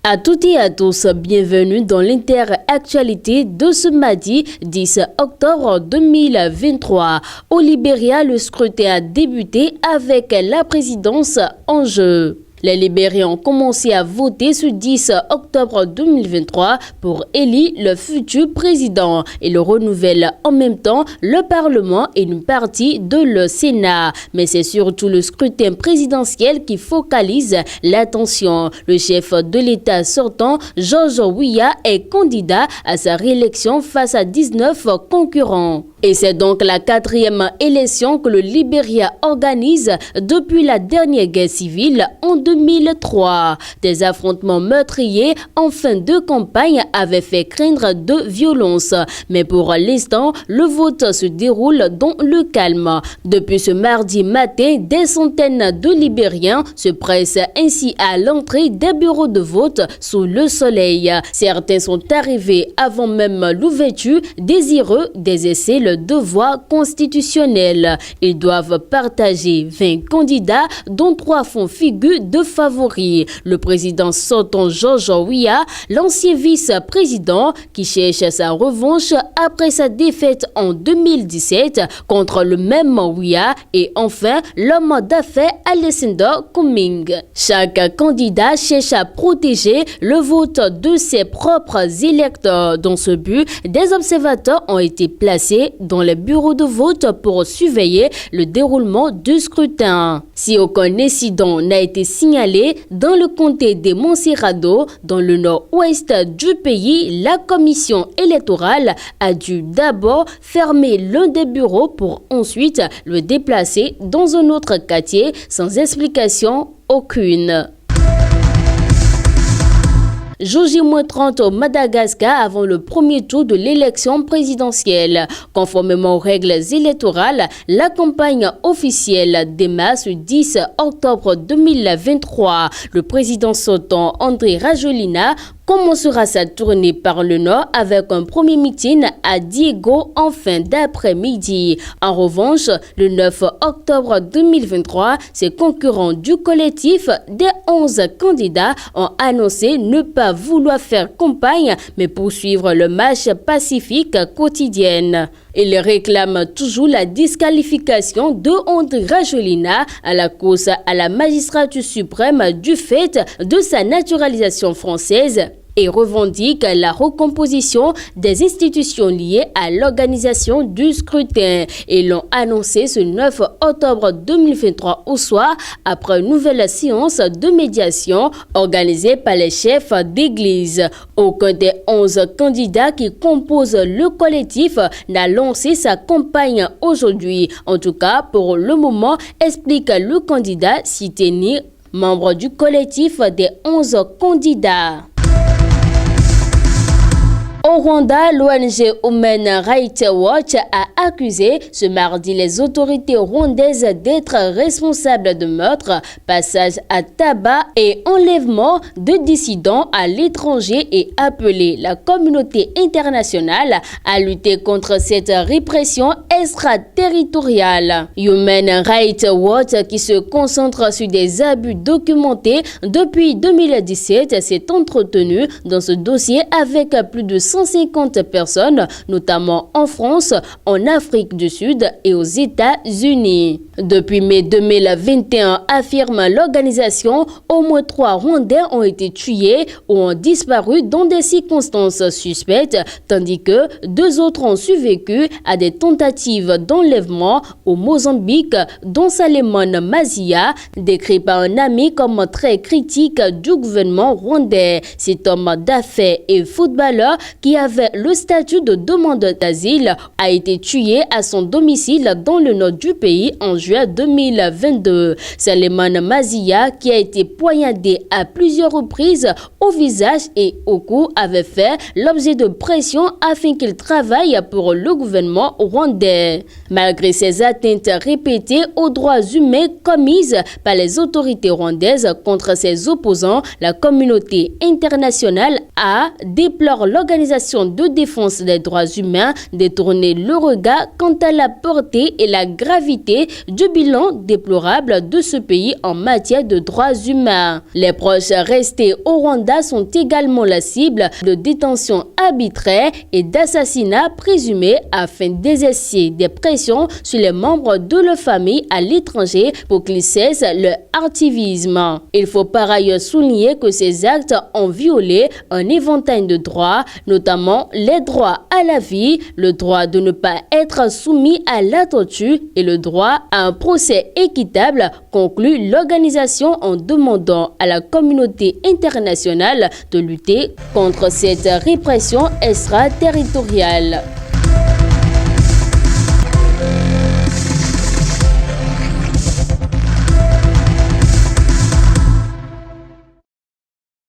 À toutes et à tous, bienvenue dans l'inter-actualité de ce mardi 10 octobre 2023. Au Libéria, le scrutin a débuté avec la présidence en jeu. Les Libériens ont commencé à voter ce 10 octobre 2023 pour élire le futur président et le renouvelle en même temps le Parlement et une partie de le Sénat. Mais c'est surtout le scrutin présidentiel qui focalise l'attention. Le chef de l'État sortant, Georges Weah, est candidat à sa réélection face à 19 concurrents. Et c'est donc la 4e élection que le Libéria organise depuis la dernière guerre civile en 2003. Des affrontements meurtriers en fin de campagne avaient fait craindre de violence. Mais pour l'instant, le vote se déroule dans le calme. Depuis ce mardi matin, des centaines de Libériens se pressent ainsi à l'entrée des bureaux de vote sous le soleil. Certains sont arrivés avant même l'ouverture, désireux d'exercer le devoir constitutionnel. Ils doivent partager 20 candidats dont 3 font figure de favoris. Le président sortant Georges Weah, l'ancien vice-président qui cherche sa revanche après sa défaite en 2017 contre le même Weah, et enfin l'homme d'affaires Alexander Cummings. Chaque candidat cherche à protéger le vote de ses propres électeurs. Dans ce but, des observateurs ont été placés dans les bureaux de vote pour surveiller le déroulement du scrutin. Si aucun incident n'a été signalé dans le comté de Montserrado, dans le nord-ouest du pays, la commission électorale a dû d'abord fermer l'un des bureaux pour ensuite le déplacer dans un autre quartier sans explication aucune. Jour J-30 au Madagascar avant le premier tour de l'élection présidentielle. Conformément aux règles électorales, la campagne officielle démarre ce 10 octobre 2023. Le président sortant Andry Rajoelina commencera sa tournée par le nord avec un premier meeting à Diego en fin d'après-midi. En revanche, le 9 octobre 2023, ses concurrents du collectif des 11 candidats ont annoncé ne pas vouloir faire campagne mais poursuivre le marche pacifique quotidienne. Ils réclament toujours la disqualification de Andry Rajoelina à la course à la magistrature suprême du fait de sa naturalisation française et revendiquent la recomposition des institutions liées à l'organisation du scrutin. Ils l'ont annoncé ce 9 octobre 2023 au soir après une nouvelle séance de médiation organisée par les chefs d'église. Aucun des 11 candidats qui composent le collectif n'a lancé sa campagne aujourd'hui. En tout cas, pour le moment, explique le candidat Siteni, membre du collectif des 11 candidats. Au Rwanda, l'ONG Human Rights Watch a accusé ce mardi les autorités rwandaises d'être responsables de meurtres, passage à tabac et enlèvement de dissidents à l'étranger et appelé la communauté internationale à lutter contre cette répression extraterritoriale. Human Rights Watch, qui se concentre sur des abus documentés depuis 2017, s'est entretenu dans ce dossier avec plus de 150 personnes, notamment en France, en Afrique du Sud et aux États-Unis. Depuis mai 2021, affirme l'organisation, au moins 3 Rwandais ont été tués ou ont disparu dans des circonstances suspectes, tandis que 2 autres ont survécu à des tentatives d'enlèvement au Mozambique, dont Salemon Mazia, décrit par un ami comme très critique du gouvernement rwandais. Cet homme d'affaires et footballeur qui avait le statut de demandeur d'asile a été tué à son domicile dans le nord du pays en juin 2022. Salemon Mazia, qui a été poignardé à plusieurs reprises au visage et au cou, avait fait l'objet de pression afin qu'il travaille pour le gouvernement rwandais. Malgré ces atteintes répétées aux droits humains commises par les autorités rwandaises contre ses opposants, la communauté internationale déplore l'organisation organisations de défense des droits humains détourner le regard quant à la portée et la gravité du bilan déplorable de ce pays en matière de droits humains. Les proches restés au Rwanda sont également la cible de détentions arbitraires et d'assassinats présumés afin d'exercer des pressions sur les membres de leur famille à l'étranger pour qu'ils cessent leur activisme. Il faut par ailleurs souligner que ces actes ont violé un éventail de droits, notamment les droits à la vie, le droit de ne pas être soumis à la torture et le droit à un procès équitable, conclut l'organisation en demandant à la communauté internationale de lutter contre cette répression extraterritoriale.